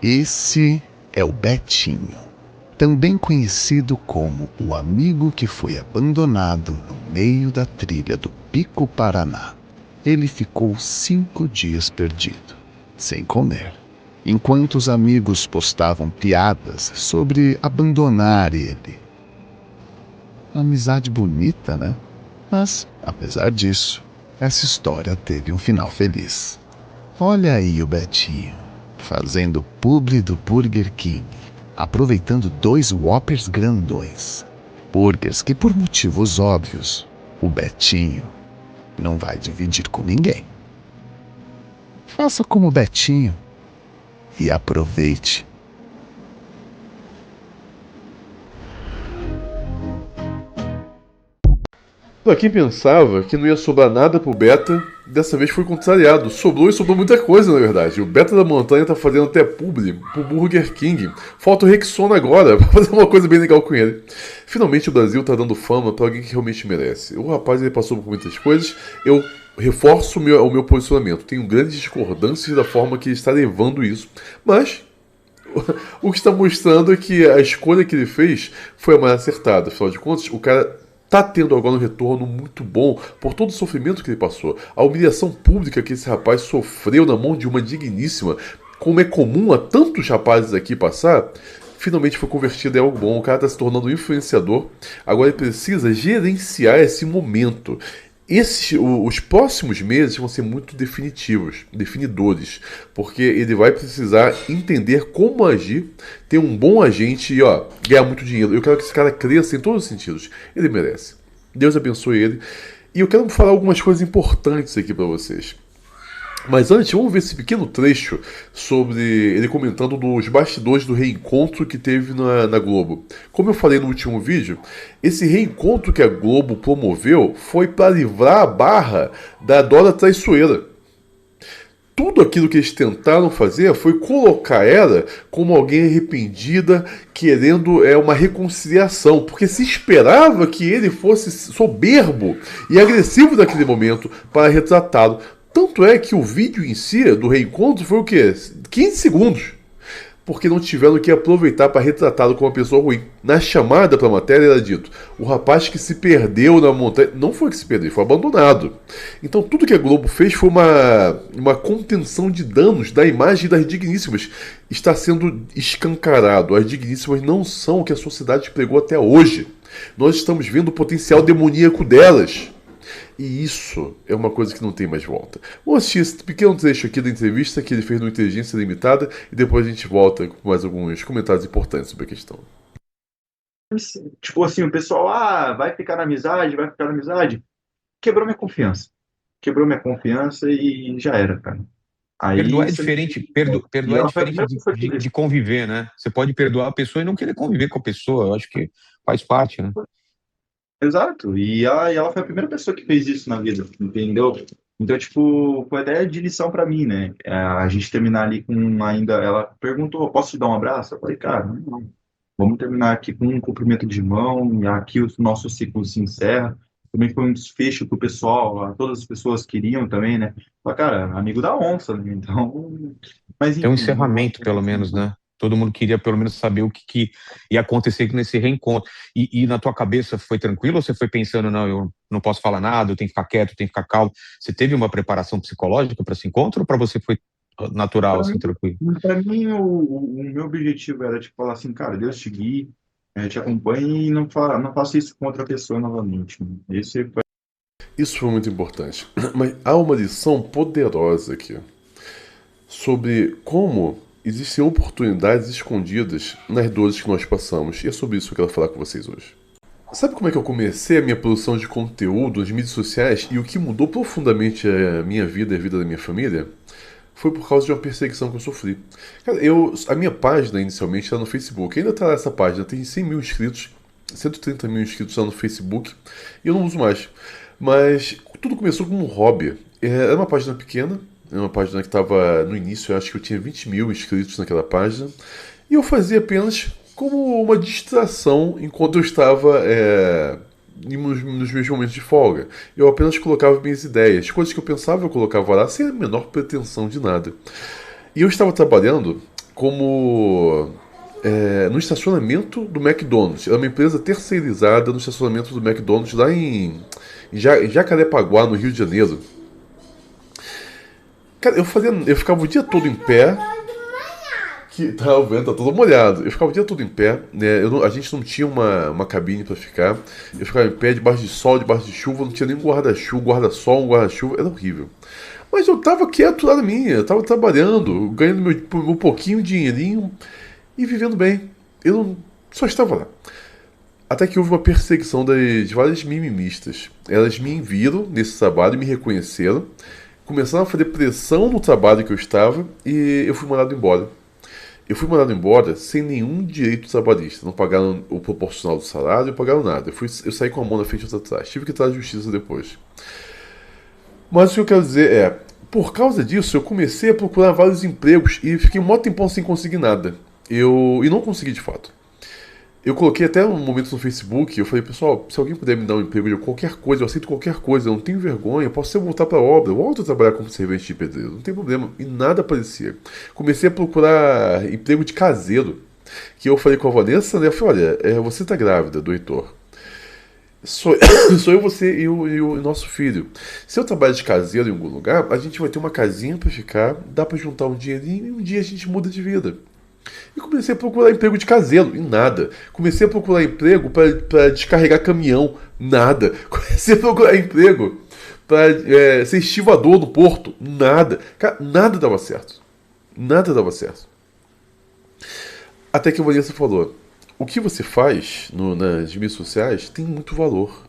Esse é o Betinho, também conhecido como o amigo que foi abandonado no meio da trilha do Pico Paraná. Ele ficou 5 dias perdido, sem comer, enquanto os amigos postavam piadas sobre abandonar ele. Amizade bonita, né? Mas, apesar disso, essa história teve um final feliz. Olha aí o Betinho, fazendo publi do Burger King, aproveitando 2 Whoppers grandões. Burgers que, por motivos óbvios, o Betinho não vai dividir com ninguém. Faça como o Betinho e aproveite. Pra quem pensava que não ia sobrar nada pro Beta, dessa vez foi contrariado. Sobrou e sobrou muita coisa, na verdade. O Beta da Montanha tá fazendo até publi pro Burger King. Falta o Rexona agora, pra fazer uma coisa bem legal com ele. Finalmente o Brasil tá dando fama pra alguém que realmente merece. O rapaz ele passou por muitas coisas. Eu reforço o meu posicionamento. Tenho grandes discordâncias da forma que ele está levando isso. Mas o que está mostrando é que a escolha que ele fez foi a mais acertada. Afinal de contas, o cara tá tendo agora um retorno muito bom por todo o sofrimento que ele passou. A humilhação pública que esse rapaz sofreu na mão de uma digníssima, como é comum a tantos rapazes aqui passar, finalmente foi convertido em algo bom. O cara está se tornando um influenciador. Agora ele precisa gerenciar esse momento. Os próximos meses vão ser muito definidores, porque ele vai precisar entender como agir, ter um bom agente e ganhar muito dinheiro. Eu quero que esse cara cresça em todos os sentidos. Ele merece. Deus abençoe ele. E eu quero falar algumas coisas importantes aqui para vocês. Mas antes, vamos ver esse pequeno trecho sobre ele comentando dos bastidores do reencontro que teve na Globo. Como eu falei no último vídeo, esse reencontro que a Globo promoveu foi para livrar a barra da Dora Traiçoeira. Tudo aquilo que eles tentaram fazer foi colocar ela como alguém arrependida, querendo uma reconciliação, porque se esperava que ele fosse soberbo e agressivo naquele momento para retratá-lo. Tanto é que o vídeo em si do reencontro foi o quê? 15 segundos. Porque não tiveram que aproveitar para retratá-lo como uma pessoa ruim. Na chamada para a matéria era dito: o rapaz que se perdeu na montanha. Não foi que se perdeu, ele foi abandonado. Então tudo que a Globo fez foi uma contenção de danos da imagem das digníssimas. Está sendo escancarado. As digníssimas não são o que a sociedade pregou até hoje. Nós estamos vendo o potencial demoníaco delas. E isso é uma coisa que não tem mais volta. Vamos assistir esse pequeno trecho aqui da entrevista que ele fez no Inteligência Limitada e depois a gente volta com mais alguns comentários importantes sobre a questão. Tipo assim, o pessoal, vai ficar na amizade, vai ficar na amizade. Quebrou minha confiança. Quebrou minha confiança e já era, cara. Aí, perdoar é diferente, perdoar é diferente de conviver, né? Você pode perdoar a pessoa e não querer conviver com a pessoa. Eu acho que faz parte, né? Exato, e ela foi a primeira pessoa que fez isso na vida, entendeu? Então, tipo, foi até de lição pra mim, né? A gente terminar ali com ainda. Ela perguntou: posso te dar um abraço? Eu falei: cara, não. Vamos terminar aqui com um cumprimento de mão, e aqui o nosso ciclo se encerra. Também foi um desfecho que o pessoal, todas as pessoas queriam também, né? Falei: cara, amigo da onça, né? Então. Mas, Tem um enfim, encerramento, pelo menos, né? Todo mundo queria pelo menos saber o que ia acontecer nesse reencontro. E na tua cabeça foi tranquilo ou você foi pensando: não, eu não posso falar nada, eu tenho que ficar quieto, eu tenho que ficar calmo? Você teve uma preparação psicológica para esse encontro ou para você foi natural, assim, tranquilo? Para mim, o meu objetivo era tipo, falar assim: cara, Deus te guie, te acompanhe e não faça isso com outra pessoa novamente, né? Isso foi muito importante. Mas há uma lição poderosa aqui sobre como existem oportunidades escondidas nas dores que nós passamos. E é sobre isso que eu quero falar com vocês hoje. Sabe como é que eu comecei a minha produção de conteúdo nas mídias sociais e o que mudou profundamente a minha vida e a vida da minha família? Foi por causa de uma perseguição que eu sofri. Cara, a minha página inicialmente era no Facebook. Ainda está essa página, tem 100 mil inscritos, 130 mil inscritos lá no Facebook. E eu não uso mais. Mas tudo começou como um hobby. Era uma página pequena. Era uma página que estava no início, eu acho que eu tinha 20 mil inscritos naquela página. E eu fazia apenas como uma distração enquanto eu estava nos meus momentos de folga. Eu apenas colocava minhas ideias. Coisas que eu pensava eu colocava lá sem a menor pretensão de nada. E eu estava trabalhando como no estacionamento do McDonald's. Era uma empresa terceirizada no estacionamento do McDonald's lá em Jacarepaguá, no Rio de Janeiro. Cara, eu ficava o dia todo em pé. Tá, o vento tá todo molhado. Eu ficava o dia todo em pé, né? A gente não tinha uma cabine pra ficar. Eu ficava em pé, debaixo de sol, debaixo de chuva, não tinha nem guarda-chuva, guarda-sol, um guarda-chuva, era horrível. Mas eu tava quieto lá na minha, eu tava trabalhando, ganhando meu pouquinho dinheirinho e vivendo bem. Só estava lá. Até que houve uma perseguição de várias mimimistas. Elas me viram nesse trabalho, me reconheceram, começaram a fazer pressão no trabalho que eu estava e eu fui mandado embora. Eu fui mandado embora sem nenhum direito trabalhista. Não pagaram o proporcional do salário, não pagaram nada. Eu saí com a mão na frente e outra atrás. Tive que entrar na justiça depois. Mas o que eu quero dizer é, por causa disso, eu comecei a procurar vários empregos e fiquei um maior tempão sem conseguir nada. E não consegui de fato. Eu coloquei até um momento no Facebook, eu falei, pessoal, se alguém puder me dar um emprego de qualquer coisa, eu aceito qualquer coisa, eu não tenho vergonha, eu posso até voltar para a obra, eu volto a trabalhar como servente de pedreiro, não tem problema. E nada aparecia. Comecei a procurar emprego de caseiro, que eu falei com a Vanessa, né, eu falei, olha, você tá grávida do Heitor. Sou eu, você e o nosso filho. Se eu trabalho de caseiro em algum lugar, a gente vai ter uma casinha para ficar, dá para juntar um dinheirinho e um dia a gente muda de vida. E comecei a procurar emprego de caseiro, e nada. Comecei a procurar emprego para descarregar caminhão, nada. Comecei a procurar emprego para ser estivador no porto, nada. Cara, nada dava certo. Nada dava certo. Até que a Vanessa falou, o que você faz nas mídias sociais tem muito valor.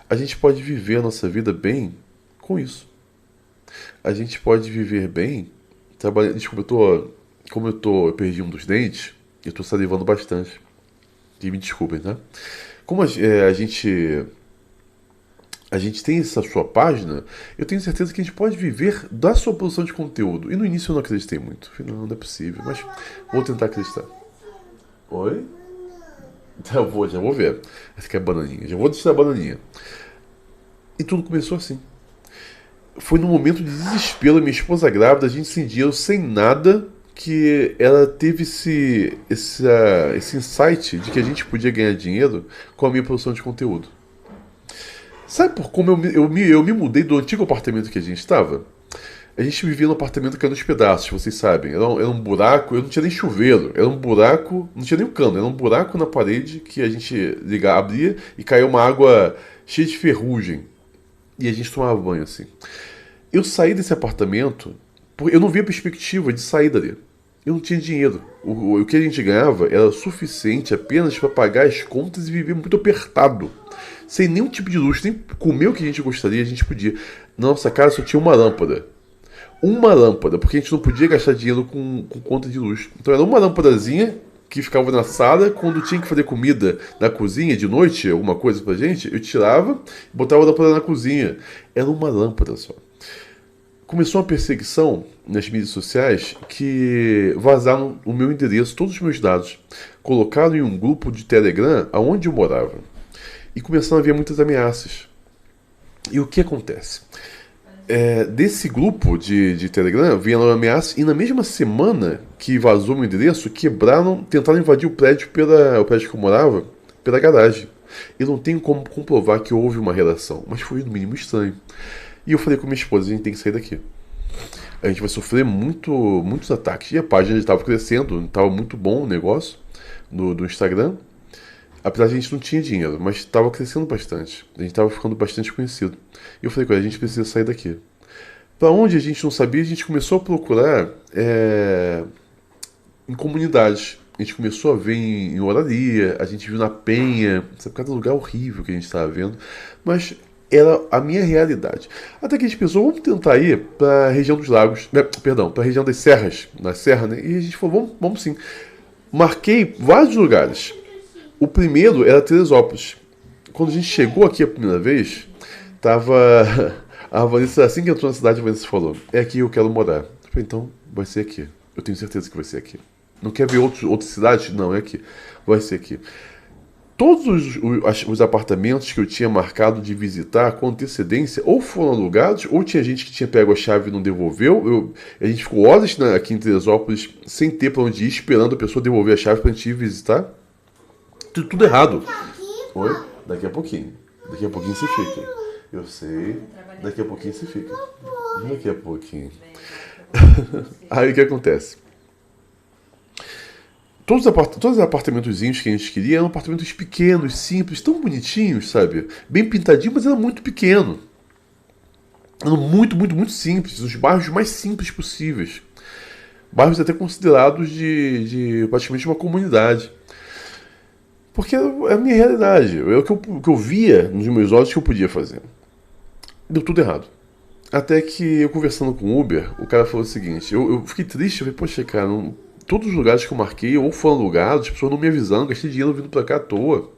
A gente pode viver a nossa vida bem com isso. A gente pode viver bem trabalhando. Desculpa, eu perdi um dos dentes, eu tô salivando bastante. E me desculpem, tá? Como a gente tem essa sua página, eu tenho certeza que a gente pode viver da sua produção de conteúdo. E no início eu não acreditei muito. Falei, não é possível, mas vou tentar acreditar. Oi? Já vou ver. Essa aqui é a bananinha. Já vou deixar a bananinha. E tudo começou assim. Foi num momento de desespero, minha esposa grávida, a gente sem dinheiro, sem nada, que ela teve esse insight de que a gente podia ganhar dinheiro com a minha produção de conteúdo. Sabe por como eu me mudei do antigo apartamento que a gente estava? A gente vivia num apartamento que era nos pedaços, vocês sabem. Era um buraco, eu não tinha nem chuveiro. Era um buraco, não tinha nem cano. Era um buraco na parede que a gente abria e caía uma água cheia de ferrugem. E a gente tomava banho assim. Eu saí desse apartamento, porque eu não via perspectiva de sair dali. Eu não tinha dinheiro. O que a gente ganhava era suficiente apenas para pagar as contas e viver muito apertado. Sem nenhum tipo de luxo, nem comer o que a gente gostaria, a gente podia. Na nossa casa só tinha uma lâmpada. Uma lâmpada, porque a gente não podia gastar dinheiro com conta de luxo. Então era uma lâmpadazinha que ficava na sala, quando tinha que fazer comida na cozinha de noite, alguma coisa pra gente, eu tirava e botava a lâmpada na cozinha. Era uma lâmpada só. Começou uma perseguição nas mídias sociais que vazaram o meu endereço, todos os meus dados, colocaram em um grupo de Telegram aonde eu morava. E começaram a haver muitas ameaças. E o que acontece? Desse grupo de Telegram vieram ameaças e na mesma semana que vazou meu endereço, tentaram invadir o prédio que eu morava, pela garagem. Eu não tenho como comprovar que houve uma relação, mas foi no mínimo estranho. E eu falei com minha esposa, a gente tem que sair daqui. A gente vai sofrer muitos ataques. E a página estava crescendo, estava muito bom o negócio do Instagram. Apesar de a gente não tinha dinheiro, mas estava crescendo bastante. A gente estava ficando bastante conhecido. E eu falei com ela, a gente precisa sair daqui. Para onde a gente não sabia, a gente começou a procurar em comunidades. A gente começou a ver em Olaria, a gente viu na Penha, sabe, cada lugar horrível que a gente estava vendo. Mas era a minha realidade. Até que a gente pensou, vamos tentar ir para a região dos lagos, para a região das serras, na serra, né? E a gente falou, vamos sim. Marquei vários lugares. O primeiro era Teresópolis. Quando a gente chegou aqui a primeira vez, tava a Vanessa, assim que entrou na cidade, a Vanessa falou, é aqui que eu quero morar. Eu falei, então vai ser aqui. Eu tenho certeza que vai ser aqui. Não quer ver outras cidades? Não, é aqui. Vai ser aqui. todos os apartamentos que eu tinha marcado de visitar com antecedência ou foram alugados, ou tinha gente que tinha pego a chave e não devolveu. A gente ficou horas aqui em Teresópolis sem ter para onde ir, esperando a pessoa devolver a chave para a gente ir visitar. Tudo errado. Oi? Daqui a pouquinho. Daqui a pouquinho você fica. Eu sei. Daqui a pouquinho você fica. Daqui a pouquinho. Aí o que acontece? Todos os apartamentozinhos que a gente queria eram apartamentos pequenos, simples, tão bonitinhos, sabe? Bem pintadinho, mas era muito pequeno. Eram muito, muito, muito simples. Os bairros mais simples possíveis. Bairros até considerados de praticamente uma comunidade. Porque é a minha realidade. É o que eu via nos meus olhos que eu podia fazer. Deu tudo errado. Até que eu conversando com o Uber, o cara falou o seguinte. Eu fiquei triste, eu falei, poxa, cara, todos os lugares que eu marquei ou foram alugados, as pessoas não me avisando, gastei dinheiro vindo pra cá à toa.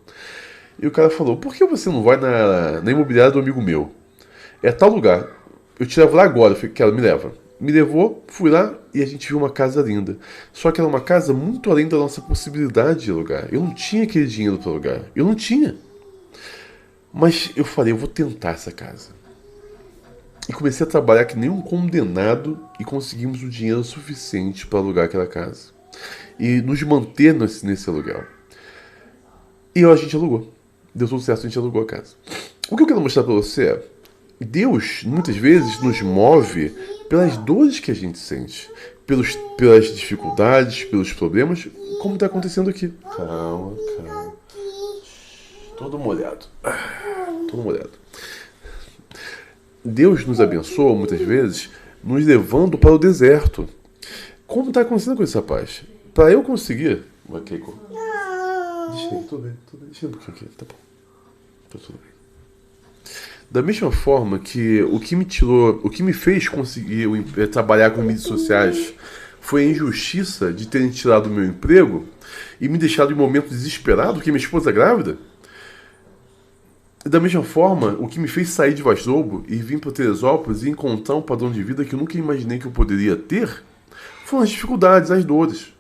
E o cara falou, por que você não vai na imobiliária do amigo meu? É tal lugar. Eu te levo lá agora. Eu falei, quero, me leva. Me levou, fui lá e a gente viu uma casa linda. Só que era uma casa muito além da nossa possibilidade de alugar. Eu não tinha aquele dinheiro para alugar. Eu não tinha. Mas eu falei, eu vou tentar essa casa. E comecei a trabalhar que nem um condenado e conseguimos o dinheiro suficiente para alugar aquela casa. E nos manter nesse aluguel. E a gente alugou. Deu tudo certo, a gente alugou a casa. O que eu quero mostrar para você é, Deus muitas vezes nos move pelas dores que a gente sente, pelas dificuldades, pelos problemas, como está acontecendo aqui. Calma. Todo molhado. Deus nos abençoa muitas vezes, nos levando para o deserto. Como está acontecendo com esse rapaz? Para eu conseguir... Keiko. Deixa aí, tudo bem. Deixa um pouquinho aqui, tá bom. Tá tudo bem. Da mesma forma que o que me fez conseguir trabalhar com mídias sociais foi a injustiça de terem tirado o meu emprego e me deixado em um momento desesperado, porque minha esposa é grávida. Da mesma forma, o que me fez sair de Vaz Lobo e vir para Teresópolis e encontrar um padrão de vida que eu nunca imaginei que eu poderia ter, foram as dificuldades, as dores.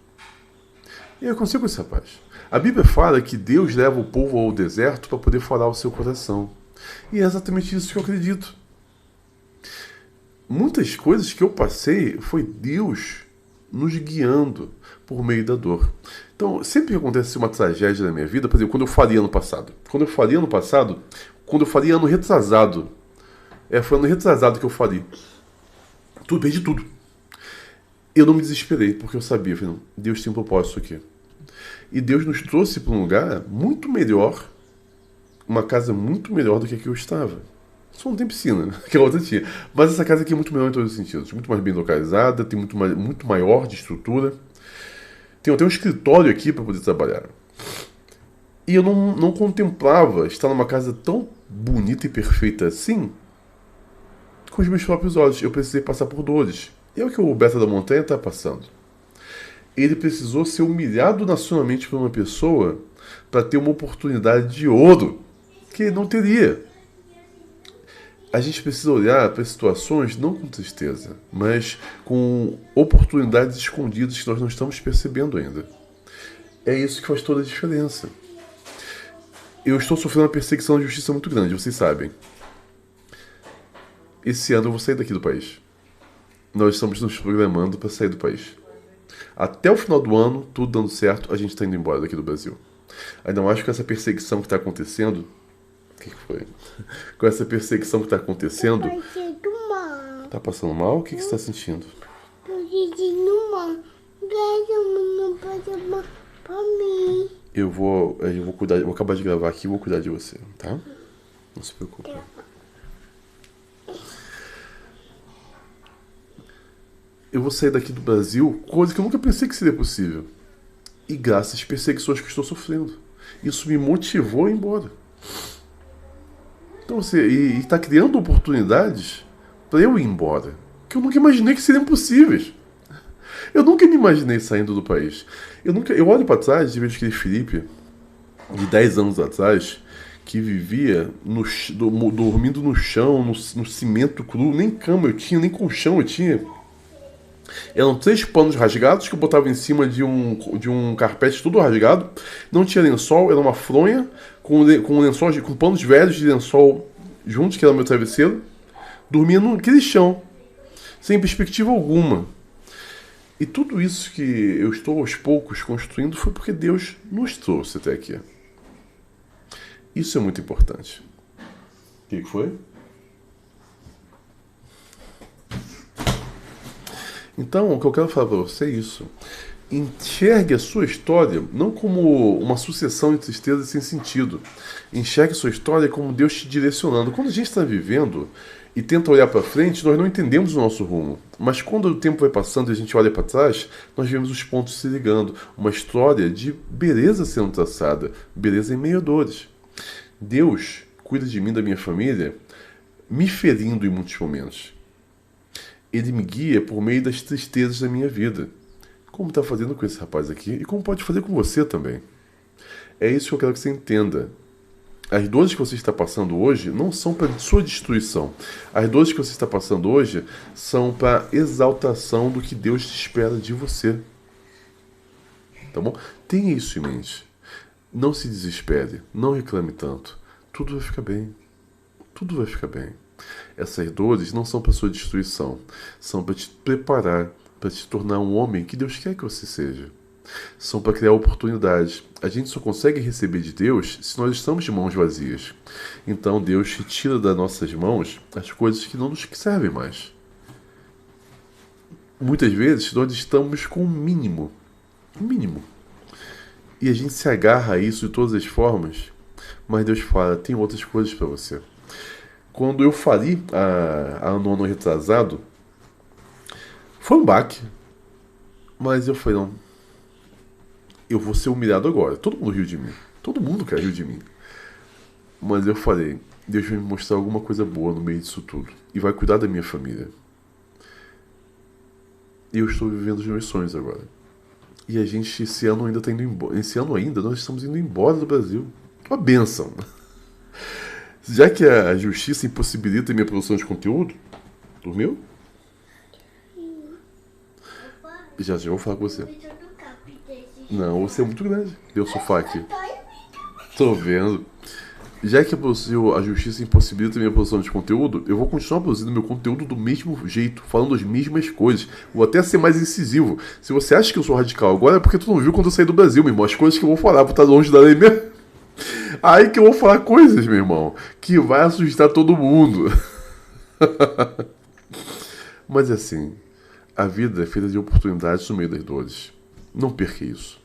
E eu consigo com esse rapaz. A Bíblia fala que Deus leva o povo ao deserto para poder falar o seu coração. E é exatamente isso que eu acredito. Muitas coisas que eu passei foi Deus nos guiando por meio da dor. Então, sempre que acontece uma tragédia na minha vida, por exemplo, quando eu faria ano passado, quando eu faria ano retrasado, foi ano retrasado que eu faria. Perdi tudo. Eu não me desesperei, porque eu sabia, falei, não, Deus tem um propósito aqui. E Deus nos trouxe para um lugar muito melhor, uma casa muito melhor do que a que eu estava. Só não tem piscina, que a outra tinha. Mas essa casa aqui é muito melhor em todos os sentidos. Muito mais bem localizada, tem muito maior de estrutura. Tem até um escritório aqui para poder trabalhar. E eu não contemplava estar numa casa tão bonita e perfeita assim com os meus próprios olhos. Eu precisei passar por dores. E é o que o Beta da Montanha está passando. Ele precisou ser humilhado nacionalmente por uma pessoa para ter uma oportunidade de ouro que ele não teria. A gente precisa olhar para situações não com tristeza, mas com oportunidades escondidas que nós não estamos percebendo ainda. É isso que faz toda a diferença. Eu estou sofrendo uma perseguição de justiça muito grande, vocês sabem. Esse ano eu vou sair daqui do país. Nós estamos nos programando para sair do país. Até o final do ano, tudo dando certo, a gente está indo embora daqui do Brasil. Ainda mais com essa perseguição que está acontecendo. O que foi? Com essa perseguição que está acontecendo. Tá passando mal? O que você está sentindo? Tô sentindo mal. Não pode mal pra mim. Eu vou cuidar, eu vou acabar de gravar aqui e vou cuidar de você, tá? Não se preocupe. Eu vou sair daqui do Brasil, coisa que eu nunca pensei que seria possível. E graças às perseguições que eu estou sofrendo. Isso me motivou a ir embora. Então e está criando oportunidades para eu ir embora, que eu nunca imaginei que seriam possíveis. Eu nunca me imaginei saindo do país. Eu olho para trás e vejo aquele Felipe de 10 anos atrás que vivia dormindo no chão, no cimento cru, nem cama eu tinha, nem colchão eu tinha. Eram 3 panos rasgados que eu botava em cima de um carpete todo rasgado. Não tinha lençol, era uma fronha com lençol, com panos velhos de lençol juntos, que era o meu travesseiro. Dormia naquele chão, sem perspectiva alguma. E tudo isso que eu estou aos poucos construindo foi porque Deus nos trouxe até aqui. Isso é muito importante. O que foi? Então, o que eu quero falar para você é isso. Enxergue a sua história não como uma sucessão de tristezas sem sentido. Enxergue a sua história como Deus te direcionando. Quando a gente está vivendo e tenta olhar para frente, nós não entendemos o nosso rumo. Mas quando o tempo vai passando e a gente olha para trás, nós vemos os pontos se ligando. Uma história de beleza sendo traçada, beleza em meio a dores. Deus cuida de mim, da minha família, me ferindo em muitos momentos. Ele me guia por meio das tristezas da minha vida. Como está fazendo com esse rapaz aqui e como pode fazer com você também. É isso que eu quero que você entenda. As dores que você está passando hoje não são para sua destruição. As dores que você está passando hoje são para exaltação do que Deus te espera de você. Tá bom? Tenha isso em mente. Não se desespere. Não reclame tanto. Tudo vai ficar bem. Tudo vai ficar bem. Essas dores não são para sua destruição. São para te preparar, para te tornar um homem que Deus quer que você seja. São para criar oportunidades. A gente só consegue receber de Deus se nós estamos de mãos vazias. Então Deus retira das nossas mãos as coisas que não nos servem mais. Muitas vezes nós estamos com o mínimo. O mínimo. E a gente se agarra a isso de todas as formas. Mas Deus fala, tem outras coisas para você. Quando eu fali no ano retrasado, foi um baque. Mas eu falei, não, eu vou ser humilhado agora. Todo mundo riu de mim. Todo mundo riu de mim. Mas eu falei, Deus vai me mostrar alguma coisa boa no meio disso tudo. E vai cuidar da minha família. E eu estou vivendo os meus sonhos agora. E a gente, esse ano ainda está indo embora. Esse ano ainda, nós estamos indo embora do Brasil. Uma bênção. Já que a justiça impossibilita a minha produção de conteúdo, dormiu? Já vou falar com você. Não, você é muito grande. Deu o sofá aqui. Tô vendo. Já que a justiça impossibilita a minha produção de conteúdo, eu vou continuar produzindo meu conteúdo do mesmo jeito, falando as mesmas coisas. Vou até ser mais incisivo. Se você acha que eu sou radical agora, é porque tu não viu quando eu saí do Brasil, meu irmão. As coisas que eu vou falar, vou estar longe da lei mesmo. Aí que eu vou falar coisas, meu irmão, que vai assustar todo mundo. Mas assim, a vida é feita de oportunidades no meio das dores. Não perca isso.